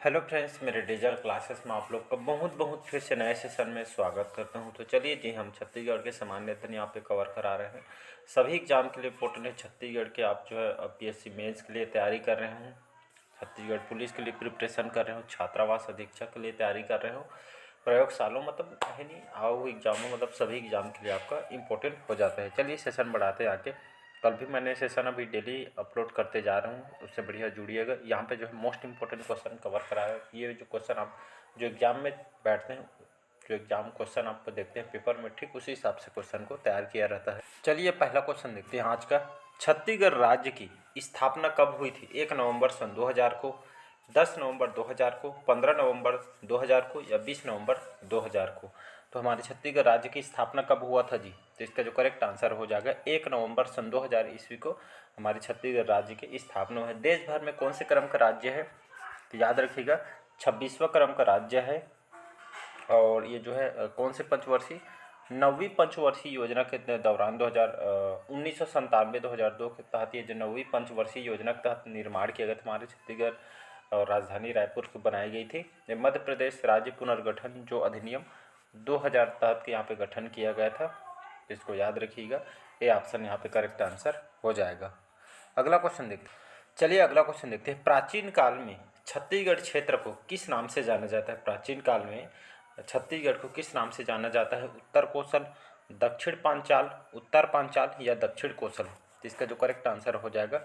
Hello friends, मेरे digital classes में आप लोग का बहुत बहुत फिर से नए सेशन में स्वागत करता हूं। तो चलिए जी, हम छत्तीसगढ़ के सामान्य अध्ययन यहाँ पे कवर करा रहे हैं। सभी एग्जाम के लिए इम्पोर्टेंट है छत्तीसगढ़ के। आप जो है पीएससी मेंस के लिए तैयारी कर रहे हो, छत्तीसगढ़ पुलिस के लिए प्रिपरेशन कर रहे हो, छात्रावास अधीक्षक के लिए तैयारी कर रहे हो, प्रयोगशालों मतलब है नहीं आओ एग्जामों मतलब सभी एग्जाम के लिए आपका इम्पोर्टेंट हो जाता है। चलिए सेशन बढ़ाते आके। कल भी मैंने सेशन अभी डेली अपलोड करते जा रहा हूँ, उससे बढ़िया जुड़िएगा। यहाँ पे जो है मोस्ट इंपॉर्टेंट क्वेश्चन कवर करा है। ये जो क्वेश्चन आप जो एग्जाम में बैठते हैं, जो एग्जाम क्वेश्चन आप देखते हैं पेपर में, ठीक उसी हिसाब से क्वेश्चन को तैयार किया रहता है। चलिए पहला क्वेश्चन देखते हैं आज का। छत्तीसगढ़ राज्य की स्थापना कब हुई थी? 1 नवंबर सन 2000 को, 10 नवंबर 2000 को, 15 नवंबर 2000 को या 20 नवंबर 2000 को? तो हमारे छत्तीसगढ़ राज्य की स्थापना कब हुआ था जी? तो इसका जो करेक्ट आंसर हो जाएगा 1 नवंबर सन 2000 ईस्वी को हमारे छत्तीसगढ़ राज्य की स्थापना है। देश भर में कौन से क्रम का राज्य है? तो याद रखिएगा 26वां क्रम का राज्य है। और ये जो है कौन से पंचवर्षीय? 9वीं पंचवर्षीय योजना के दौरान 1997-2002 के तहत ये जो 9वीं पंचवर्षीय योजना के तहत निर्माण किया गया था हमारे छत्तीसगढ़ और राजधानी रायपुर को बनाई गई थी। ये मध्य प्रदेश राज्य पुनर्गठन जो अधिनियम 2000 तहत के यहाँ पे गठन किया गया था। इसको याद रखिएगा। ये ऑप्शन यहाँ पे करेक्ट आंसर हो जाएगा। अगला क्वेश्चन देखते हैं। चलिए अगला क्वेश्चन देखते हैं। प्राचीन काल में छत्तीसगढ़ क्षेत्र को किस नाम से जाना जाता है? प्राचीन काल में छत्तीसगढ़ को किस नाम से जाना जाता है? उत्तर कोसल, दक्षिण पांचाल, उत्तर पांचाल या दक्षिण कोसल? तो इसका जो करेक्ट आंसर हो जाएगा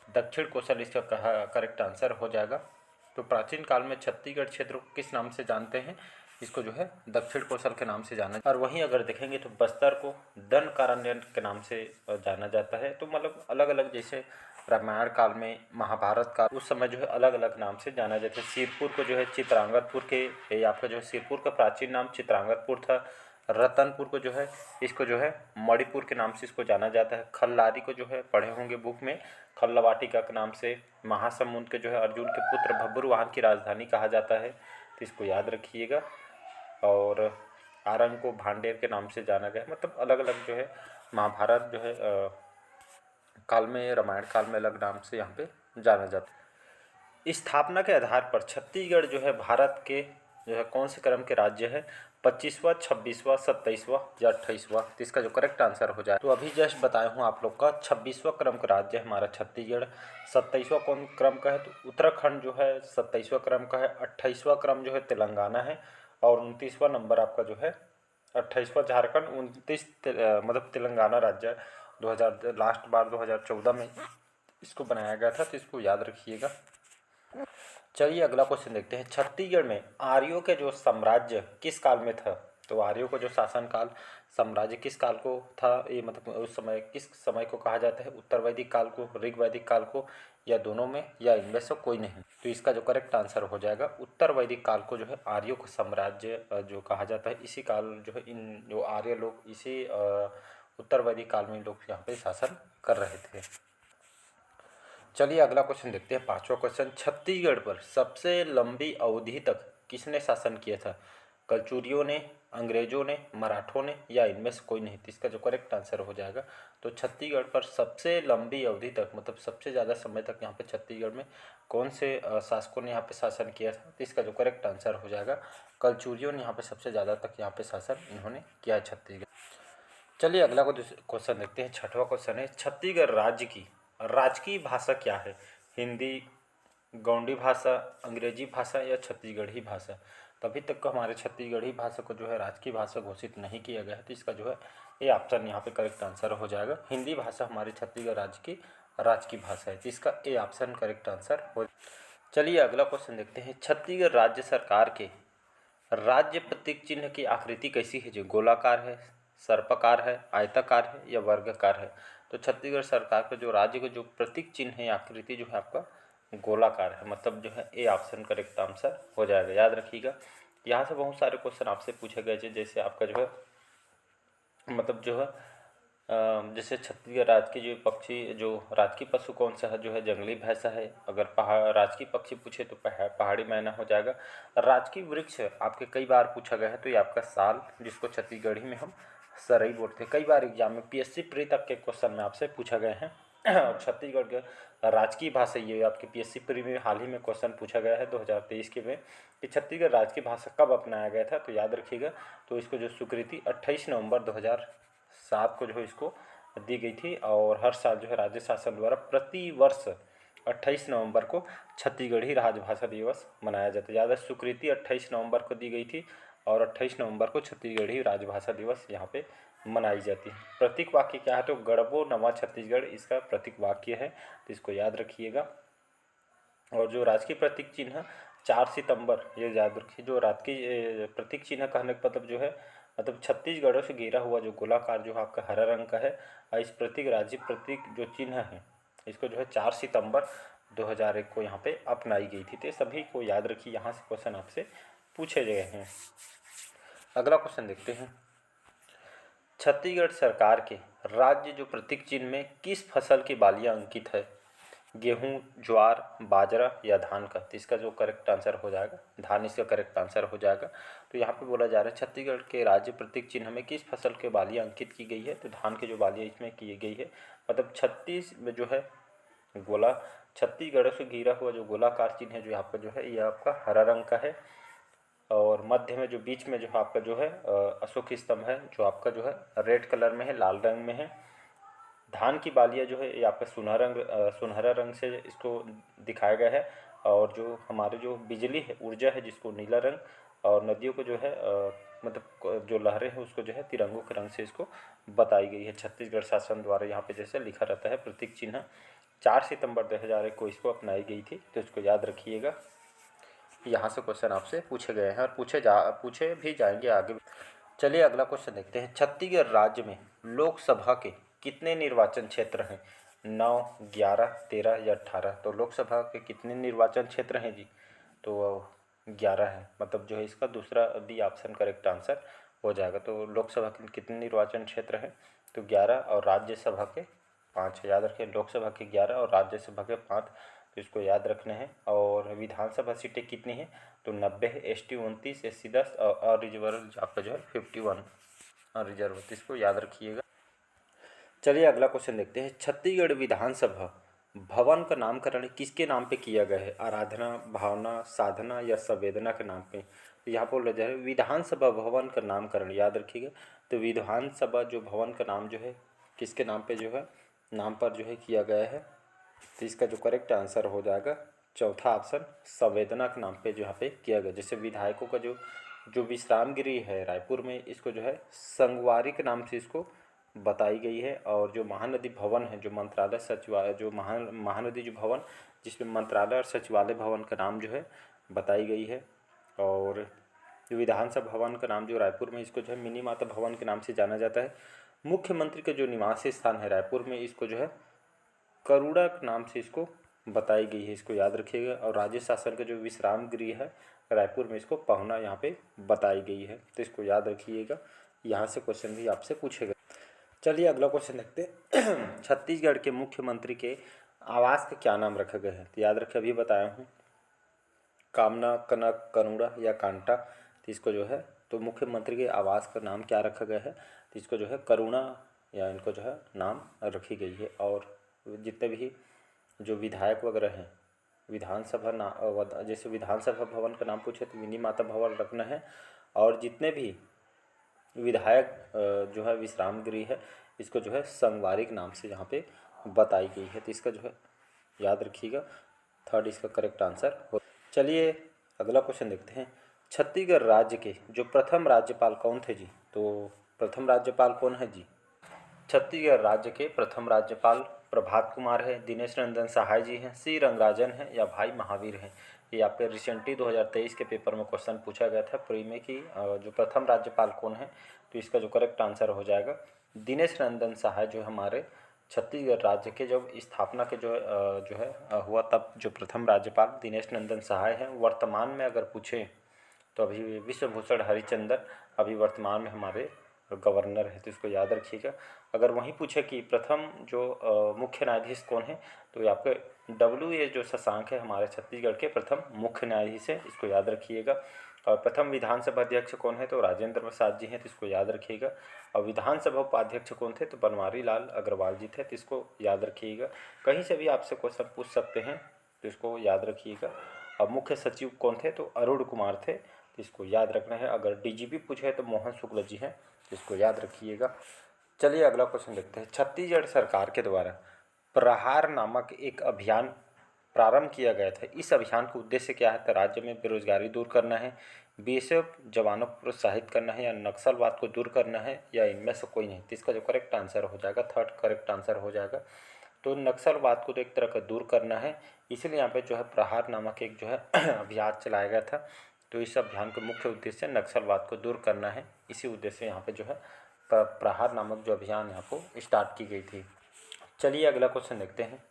दक्षिण कोसल, इसका करेक्ट आंसर हो जाएगा। तो प्राचीन काल में छत्तीसगढ़ क्षेत्र को किस नाम से जानते हैं? इसको जो है दक्षिण कोसल के नाम से जाना। और वहीं अगर देखेंगे तो बस्तर को दंडकारण्य के नाम से जाना जाता है। तो मतलब अलग अलग, जैसे रामायण काल में, महाभारत काल, उस समय जो है अलग अलग नाम से जाना जाता है। सिरपुर को जो है चित्रांगदपुर के, ये आपका जो है सिरपुर का प्राचीन नाम चित्रांगदपुर था। रतनपुर को जो है इसको जो है मणिपुर के नाम से इसको जाना जाता है। खल्लारी को जो है पढ़े होंगे बुक में, खल्लावाटिका के नाम से। महासमुंद के जो है अर्जुन के पुत्र भब्रुवाहन की राजधानी कहा जाता है, तो इसको याद रखिएगा। और आरंग को भांडेर के नाम से जाना गया। मतलब अलग अलग जो है महाभारत जो है काल में, रामायण काल में अलग नाम से यहाँ पे जाना जाता है। स्थापना के आधार पर छत्तीसगढ़ जो है भारत के जो है कौन से क्रम के राज्य है? 25वां, 26वां, 27वां या 28वां? तो इसका जो करेक्ट आंसर हो जाए, तो अभी जस्ट बताया हूँ आप लोग का 26वां क्रम का राज्य है हमारा छत्तीसगढ़। 27वां कौन क्रम का है? तो उत्तराखंड जो है 27वां क्रम का है। 28वां क्रम जो है तेलंगाना है। और 29वां नंबर आपका जो है 28वां झारखंड, 29 मतलब तेलंगाना राज्य है। 2000 लास्ट बार 2014 में इसको बनाया गया था, तो इसको याद रखिएगा। चलिए अगला क्वेश्चन देखते हैं। छत्तीसगढ़ में आर्यों के जो साम्राज्य किस काल में था? तो आर्यों का जो शासन काल, साम्राज्य किस काल को था? ये मतलब उस समय किस समय को कहा जाता है? उत्तर वैदिक काल को, ऋग वैदिक काल को, या दोनों में, या इनमें से कोई नहीं? तो इसका जो करेक्ट आंसर हो जाएगा उत्तर वैदिक काल को जो है आर्यों का साम्राज्य जो कहा जाता है। इसी काल जो है इन जो आर्य लोग इसी उत्तर वैदिक काल में लोग यहाँ पे शासन कर रहे थे। चलिए अगला क्वेश्चन देखते हैं, पांचवा क्वेश्चन। छत्तीसगढ़ पर सबसे लंबी अवधि तक किसने शासन किया था? कलचुरियों ने, अंग्रेजों ने, मराठों ने, या इनमें से कोई नहीं? तो इसका जो करेक्ट आंसर हो जाएगा, तो छत्तीसगढ़ पर सबसे लंबी अवधि तक मतलब सबसे ज़्यादा समय तक यहाँ पे छत्तीसगढ़ में कौन से शासकों ने यहाँ पे शासन किया था? तो इसका जो करेक्ट आंसर हो जाएगा कलचुरियों ने यहाँ पे सबसे ज़्यादा तक यहाँ पे शासन इन्होंने किया है छत्तीसगढ़। चलिए अगला क्वेश्चन देखते हैं। छठवां क्वेश्चन है, छत्तीसगढ़ राज्य की राजकीय भाषा क्या है? हिंदी, गोंडी भाषा, अंग्रेजी भाषा या छत्तीसगढ़ी भाषा? तभी तक को हमारे छत्तीसगढ़ी भाषा को जो है राजकीय भाषा घोषित नहीं किया गया है, तो इसका जो है ये ऑप्शन यहाँ पे करेक्ट आंसर हो जाएगा। हिंदी भाषा हमारे छत्तीसगढ़ राज्य की राजकीय भाषा है, तो इसका ए ऑप्शन करेक्ट आंसर हो। चलिए अगला क्वेश्चन देखते हैं। छत्तीसगढ़ राज्य सरकार के राज्य प्रतीक चिन्ह की आकृति कैसी है? जो गोलाकार है, सर्पाकार है, आयताकार है या वर्गाकार है? तो छत्तीसगढ़ सरकार का जो राज्य का जो प्रतीक चिन्ह है, आकृति जो है आपका गोलाकार है। मतलब जो है ए ऑप्शन करेक्ट आंसर हो जाएगा, याद रखिएगा। यहाँ से बहुत सारे क्वेश्चन आपसे पूछे गए थे, जैसे आपका जो है मतलब जो है जैसे छत्तीसगढ़ राज्य के जो पक्षी, जो राजकीय पशु कौन सा है? जो है जंगली भैंसा है। अगर राजकीय पक्षी पूछे तो पहाड़ी मैना हो जाएगा। राजकीय वृक्ष आपके कई बार पूछा गया है, तो ये आपका साल, जिसको छत्तीसगढ़ी में हम सरई बोलते हैं। कई बार एग्जाम में पीएससी प्री तक के क्वेश्चन में आपसे पूछा गए हैं। और छत्तीसगढ़ का राजकीय भाषा, ये आपके पीएससी प्री में हाल ही में क्वेश्चन पूछा गया है 2023 के में कि छत्तीसगढ़ राजकीय भाषा कब अपनाया गया था, तो याद रखिएगा। तो इसको जो स्वीकृति 28 नवंबर 2007 को जो है इसको दी गई थी। और हर साल जो है राज्य शासन द्वारा प्रति वर्ष 28 नवंबर को छत्तीसगढ़ी राजभाषा दिवस मनाया जाता है। याद है, स्वीकृति 28 नवंबर को दी गई थी और 28 नवंबर को छत्तीसगढ़ी राजभाषा दिवस यहाँ पे मनाई जाती है। प्रतीक वाक्य क्या है, तो गढ़बो नवा छत्तीसगढ़ इसका प्रतीक वाक्य है, तो इसको याद रखिएगा। और जो राजकीय प्रतीक चिन्ह 4 सितंबर, ये याद रखिए, जो राजकीय प्रतीक चिन्ह कहने का मतलब जो है, मतलब छत्तीसगढ़ों से घिरा हुआ जो गोलाकार जो आपका हरा रंग का है, इस प्रतीक राज्य प्रतीक जो चिन्ह है इसको जो है 4 सितंबर 2001 को यहाँ पे अपनाई गई थी। तो सभी को याद रखिए, यहाँ से क्वेश्चन आपसे पूछे गए हैं। अगला क्वेश्चन देखते हैं। छत्तीसगढ़ सरकार के राज्य जो प्रतीक चिन्ह में किस फसल की बालियां अंकित है, गेहूं, ज्वार, बाजरा या धान का, तो इसका जो करेक्ट आंसर हो जाएगा धान, इसका करेक्ट आंसर हो जाएगा। तो यहाँ पे बोला जा रहा है छत्तीसगढ़ के राज्य प्रतीक चिन्ह में किस फसल के बालियां अंकित की गई है, तो धान की जो बालियां इसमें की गई है। मतलब 36 में जो है गोला, छत्तीसगढ़ से घिरा हुआ जो गोलाकार चिन्ह है जो आपका जो है, ये आपका हरा रंग का है। और मध्य में जो बीच में जो आपका जो है अशोक स्तंभ है जो आपका जो है रेड कलर में है, लाल रंग में है। धान की बालियाँ जो है ये आपका सुनहरा रंग से इसको दिखाया गया है। और जो हमारे जो बिजली है, ऊर्जा है, जिसको नीला रंग, और नदियों को जो है मतलब जो लहरें हैं उसको जो है तिरंगों के रंग से इसको बताई गई है छत्तीसगढ़ शासन द्वारा। यहाँ पे जैसे लिखा रहता है प्रतीक चिन्ह 4 सितंबर 2001 को इसको अपनाई गई थी, तो इसको याद रखिएगा। यहाँ से क्वेश्चन आपसे पूछे गए हैं और पूछे भी जाएंगे आगे। चलिए अगला क्वेश्चन देखते हैं। छत्तीसगढ़ राज्य में लोकसभा के कितने निर्वाचन क्षेत्र हैं, 9, 11, 13 या 18? तो लोकसभा के कितने निर्वाचन क्षेत्र हैं जी, तो 11 है। मतलब जो है इसका दूसरा डी ऑप्शन करेक्ट आंसर हो जाएगा। तो लोकसभा के कितने निर्वाचन क्षेत्र हैं, तो 11, और राज्यसभा के 5 है। याद रखें, लोकसभा के 11 और राज्यसभा के 5, तो इसको याद रखना है। और विधानसभा सीटें कितनी हैं, तो 90 है, ST 29, SC 10 और अरिजर्व आपका जो है 51 अरिजर्व, तो इसको याद रखिएगा। चलिए अगला क्वेश्चन देखते हैं। छत्तीसगढ़ विधानसभा भवन का नामकरण किसके नाम पे किया गया है, आराधना, भावना, साधना या संवेदना के नाम पे? तो यहाँ पर बोला जाए विधानसभा भवन का नामकरण, याद रखिएगा। तो विधानसभा जो भवन का नाम जो है किसके नाम पे जो है, नाम पर जो है किया गया है, तो इसका जो करेक्ट आंसर हो जाएगा चौथा ऑप्शन, संवेदना के नाम पे जो यहाँ पे किया गया। जैसे विधायकों का जो विश्राम गृह है रायपुर में, इसको जो है संगवारी के नाम से इसको बताई गई है। और जो महानदी भवन है, जो मंत्रालय सचिवालय, जो महानदी जो भवन जिसमें मंत्रालय और सचिवालय भवन का नाम जो है बताई गई है। और जो विधानसभा भवन का नाम जो रायपुर में, इसको जो है मिनी माता भवन के नाम से जाना जाता है। मुख्यमंत्री का जो निवास स्थान है रायपुर में, इसको जो है करुड़ा के नाम से इसको बताई गई है, इसको याद रखिएगा। और राज्य शासन का जो विश्राम गृह है रायपुर में, इसको पहुना यहाँ पे बताई गई है, तो इसको याद रखिएगा। यहाँ से क्वेश्चन भी आपसे पूछेगा। चलिए अगला क्वेश्चन देखते हैं। छत्तीसगढ़ के मुख्यमंत्री के आवास का क्या नाम रखा गया है, तो याद रखें अभी बताया हूँ, कामना, कनक, करुणा या कांटा। तो इसको जो है, तो मुख्यमंत्री के आवास का नाम क्या रखा गया है, तो इसको जो है करुणा या इनको जो है नाम रखी गई है। और जितने भी जो विधायक वगैरह हैं, जैसे विधानसभा भवन का नाम पूछे तो मिनी माता भवन रखना है। और जितने भी विधायक जो है विश्राम गृह है, इसको जो है संगवारी के नाम से यहाँ पे बताई गई है, तो इसका जो है याद रखिएगा थर्ड इसका करेक्ट आंसर हो। चलिए अगला क्वेश्चन देखते हैं। छत्तीसगढ़ राज्य के जो प्रथम राज्यपाल कौन थे जी, तो प्रथम राज्यपाल कौन है जी? छत्तीसगढ़ राज्य के प्रथम राज्यपाल प्रभात कुमार है, दिनेश नंदन सहाय जी हैं, सी रंगराजन हैं या भाई महावीर हैं? ये आपके रिसेंटली 2023 के पेपर में क्वेश्चन पूछा गया था प्री में कि जो प्रथम राज्यपाल कौन है, तो इसका जो करेक्ट आंसर हो जाएगा दिनेश नंदन सहाय, जो हमारे छत्तीसगढ़ राज्य के जब स्थापना के जो है हुआ तब जो प्रथम राज्यपाल दिनेश नंदन सहाय हैं। वर्तमान में अगर पूछें तो अभी विश्वभूषण हरिचंदन अभी वर्तमान में हमारे गवर्नर है, तो इसको याद रखिएगा। अगर वहीं पूछे कि प्रथम जो मुख्य न्यायाधीश कौन है, तो ये आपके WA जो शशांक है हमारे छत्तीसगढ़ के प्रथम मुख्य न्यायाधीश है, इसको याद रखिएगा। और प्रथम विधानसभा अध्यक्ष कौन है, तो राजेंद्र प्रसाद जी हैं, तो इसको याद रखिएगा। और विधानसभा उपाध्यक्ष कौन थे, तो बनवारी लाल अग्रवाल जी थे, तो इसको याद रखिएगा। कहीं से भी आपसे क्वेश्चन पूछ सकते हैं, तो इसको याद रखिएगा। अब मुख्य सचिव कौन थे, तो अरुण कुमार थे, तो इसको याद रखना है। अगर DGP पूछे तो मोहन शुक्ल जी हैं, तो इसको याद रखिएगा। चलिए अगला क्वेश्चन देखते हैं। छत्तीसगढ़ सरकार के द्वारा प्रहार नामक एक अभियान प्रारंभ किया गया था। इस अभियान का उद्देश्य क्या है, तो राज्य में बेरोजगारी दूर करना है, BSF जवानों को प्रोत्साहित करना है, या नक्सलवाद को दूर करना है, या इनमें से कोई नहीं। तो इसका जो करेक्ट आंसर हो जाएगा, थर्ड करेक्ट आंसर हो जाएगा। तो नक्सलवाद को तो एक तरह का दूर करना है, इसीलिए यहाँ पे जो है प्रहार नामक एक जो है अभियान चलाया गया था। तो इस अभियान का मुख्य उद्देश्य नक्सलवाद को दूर करना है, इसी उद्देश्य से यहाँ पे जो है प्रहार नामक जो अभियान यहाँ को स्टार्ट की गई थी। चलिए अगला क्वेश्चन देखते हैं।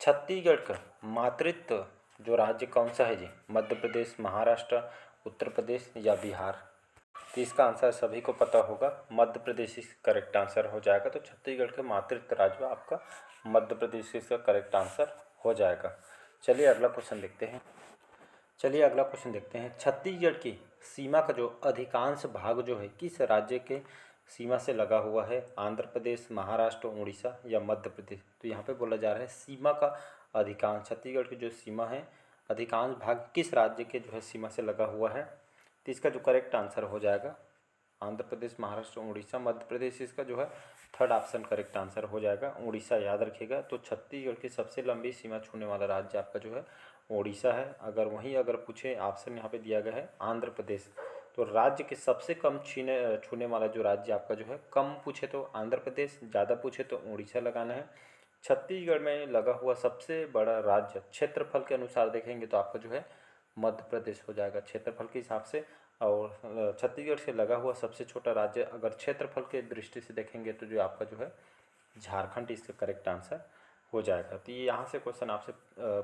छत्तीसगढ़ का मातृत्व जो राज्य कौन सा है जी, मध्य प्रदेश, महाराष्ट्र, उत्तर प्रदेश या बिहार। तो इसका आंसर सभी को पता होगा, मध्य प्रदेश इसका करेक्ट आंसर हो जाएगा। तो छत्तीसगढ़ के मातृत्व राज्य आपका मध्य प्रदेश इसका करेक्ट आंसर हो जाएगा। चलिए अगला क्वेश्चन देखते हैं। छत्तीसगढ़ की सीमा का जो अधिकांश भाग जो है किस राज्य के सीमा से लगा हुआ है, आंध्र प्रदेश, महाराष्ट्र, उड़ीसा या मध्य प्रदेश। तो यहाँ पे बोला जा रहा है सीमा का अधिकांश, छत्तीसगढ़ की जो सीमा है अधिकांश भाग किस राज्य के जो है सीमा से लगा हुआ है। तो इसका जो करेक्ट आंसर हो जाएगा आंध्र प्रदेश, महाराष्ट्र, उड़ीसा, मध्य प्रदेश, इसका जो है थर्ड ऑप्शन करेक्ट आंसर हो जाएगा। उड़ीसा याद रखिएगा। तो छत्तीसगढ़ की सबसे लंबी सीमा छूने वाला राज्य आपका जो है उड़ीसा है। अगर पूछे ऑप्शन यहाँ पे दिया गया है आंध्र प्रदेश, तो राज्य के सबसे कम छूने वाला जो राज्य आपका जो है, कम पूछे तो आंध्र प्रदेश, ज़्यादा पूछे तो उड़ीसा लगाना है। छत्तीसगढ़ में लगा हुआ सबसे बड़ा राज्य क्षेत्रफल के अनुसार देखेंगे तो आपका जो है मध्य प्रदेश हो जाएगा क्षेत्रफल के हिसाब से। और छत्तीसगढ़ से लगा हुआ सबसे छोटा राज्य अगर क्षेत्रफल के दृष्टि से देखेंगे तो जो आपका जो है झारखंड इसका करेक्ट आंसर हो जाएगा। तो ये यहाँ से क्वेश्चन आपसे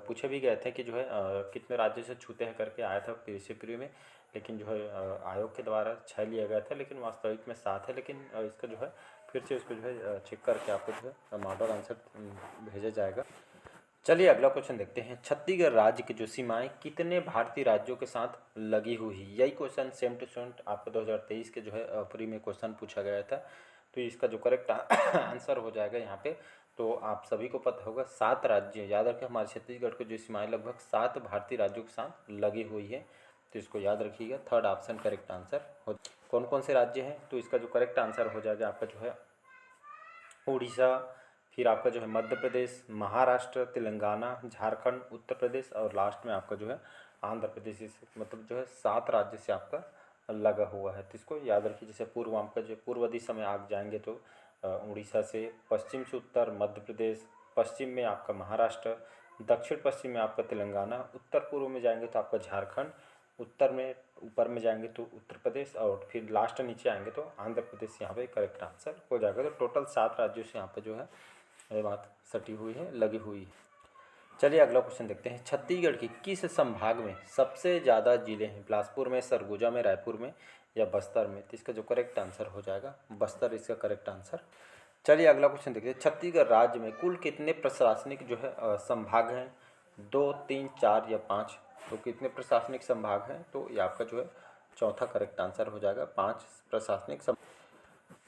पूछे भी गए थे कि जो है कितने राज्य से छूते हैं करके आया था प्री में, लेकिन जो है आयोग के द्वारा 6 लिया गया था, लेकिन वास्तविक में 7 है। लेकिन इसका जो है फिर से इसको जो है चेक करके आपको जो है मॉडल आंसर भेजा जाएगा। चलिए अगला क्वेश्चन देखते हैं। छत्तीसगढ़ राज्य की जो सीमाएं कितने भारतीय राज्यों के साथ लगी हुई है। यही क्वेश्चन सेम टू सेम आपको 2023 के जो है प्री में क्वेश्चन पूछा गया था। तो इसका जो करेक्ट आंसर हो जाएगा यहाँ पे, तो आप सभी को पता होगा 7 राज्य, याद रखें हमारे छत्तीसगढ़ की जो सीमाएं लगभग 7 भारतीय राज्यों के साथ लगी हुई है। तो इसको याद रखिएगा, थर्ड ऑप्शन करेक्ट आंसर हो। कौन कौन से राज्य हैं, तो इसका जो करेक्ट आंसर हो जाएगा आपका जो है उड़ीसा, फिर आपका जो है मध्य प्रदेश, महाराष्ट्र, तेलंगाना, झारखंड, उत्तर प्रदेश और लास्ट में आपका जो है आंध्र प्रदेश। मतलब जो है 7 राज्य से आपका लगा हुआ है। तो इसको याद रखिए। जैसे पूर्व आपका जो पूर्व दिशा में आप जाएंगे तो उड़ीसा से, पश्चिम से उत्तर मध्य प्रदेश, पश्चिम में आपका महाराष्ट्र, दक्षिण पश्चिम में आपका तेलंगाना, उत्तर पूर्व में जाएंगे तो आपका झारखंड, उत्तर में ऊपर में जाएंगे तो उत्तर प्रदेश और फिर लास्ट नीचे आएंगे तो आंध्र प्रदेश यहाँ पे करेक्ट आंसर हो जाएगा। तो टोटल 7 राज्यों से यहाँ पे जो है ये बात सटी हुई है, लगी हुई है। चलिए अगला क्वेश्चन देखते हैं। छत्तीसगढ़ की किस संभाग में सबसे ज़्यादा जिले हैं, बिलासपुर में, सरगुजा में, रायपुर में या बस्तर में। तो इसका जो करेक्ट आंसर हो जाएगा बस्तर इसका करेक्ट आंसर। चलिए अगला क्वेश्चन देखते हैं। छत्तीसगढ़ राज्य में कुल कितने प्रशासनिक जो है संभाग हैं, 2, 3, 4 या 5। तो कितने प्रशासनिक संभाग हैं, तो ये आपका जो है चौथा करेक्ट आंसर हो जाएगा, 5 प्रशासनिक संभाग।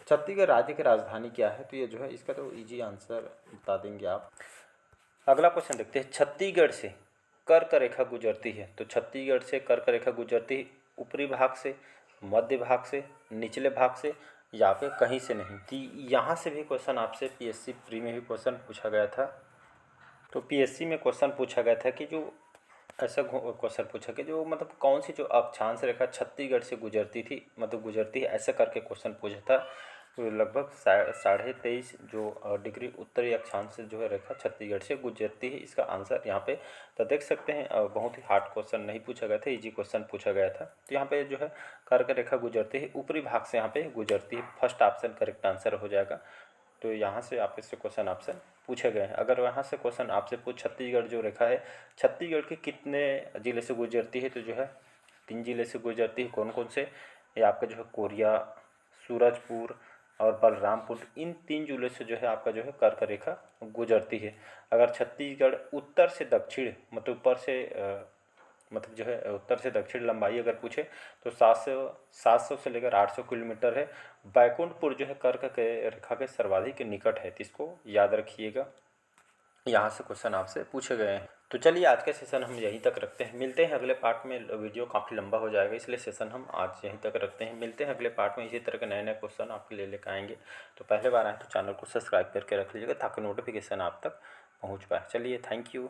छत्तीसगढ़ राज्य की राजधानी क्या है, तो ये जो है इसका तो इजी आंसर बता देंगे आप। अगला क्वेश्चन देखते हैं। छत्तीसगढ़ से कर्क रेखा गुजरती है, तो छत्तीसगढ़ से कर्क रेखा गुजरती है ऊपरी भाग से, मध्य भाग से, निचले भाग से या फिर कहीं से नहीं। तो यहाँ से भी क्वेश्चन आपसे PSC प्री में भी क्वेश्चन पूछा गया था। तो PSC में क्वेश्चन पूछा गया था कि जो ऐसा क्वेश्चन पूछा कि जो मतलब कौन सी जो अक्षांश रेखा छत्तीसगढ़ से गुजरती थी, मतलब गुजरती है, ऐसा करके क्वेश्चन पूछा था। तो लगभग 23.5 जो डिग्री उत्तरी अक्षांश से जो है रेखा छत्तीसगढ़ से गुजरती है, इसका आंसर यहाँ पे तो देख सकते हैं। बहुत ही हार्ड क्वेश्चन नहीं पूछा गया था, इजी क्वेश्चन पूछा गया था। तो यहाँ पे जो है कर्क रेखा गुजरती है ऊपरी भाग से, यहाँ पे गुजरती है, फर्स्ट ऑप्शन करेक्ट आंसर हो जाएगा। तो यहाँ से आप इससे क्वेश्चन आपसे पूछे गए हैं। अगर वहाँ से क्वेश्चन आपसे छत्तीसगढ़ जो रेखा है छत्तीसगढ़ के कितने ज़िले से गुजरती है, तो जो है 3 ज़िले से गुजरती है। कौन कौन से, ये आपका जो है कोरिया, सूरजपुर और बलरामपुर, इन 3 जिलों से जो है आपका जो है कर्क रेखा गुजरती है। अगर छत्तीसगढ़ उत्तर से दक्षिण मतलब ऊपर से मतलब जो है उत्तर से दक्षिण लंबाई अगर पूछे तो 700 से लेकर 800 किलोमीटर है। बैकुंठपुर जो है कर्क के रेखा के सर्वाधिक निकट है, तो इसको याद रखिएगा। यहाँ से क्वेश्चन आपसे पूछे गए हैं। तो चलिए आज का सेशन हम यहीं तक रखते हैं, मिलते हैं अगले पार्ट में। वीडियो काफ़ी लंबा हो जाएगा इसलिए सेशन हम आज यहीं तक रखते हैं। मिलते हैं अगले पार्ट में, इसी तरह के नए नए क्वेश्चन आपके लिए लेकर आएंगे। तो पहले बार आए तो चैनल को सब्सक्राइब करके रख लीजिएगा ताकि नोटिफिकेशन आप तक पहुँच पाए। चलिए, थैंक यू।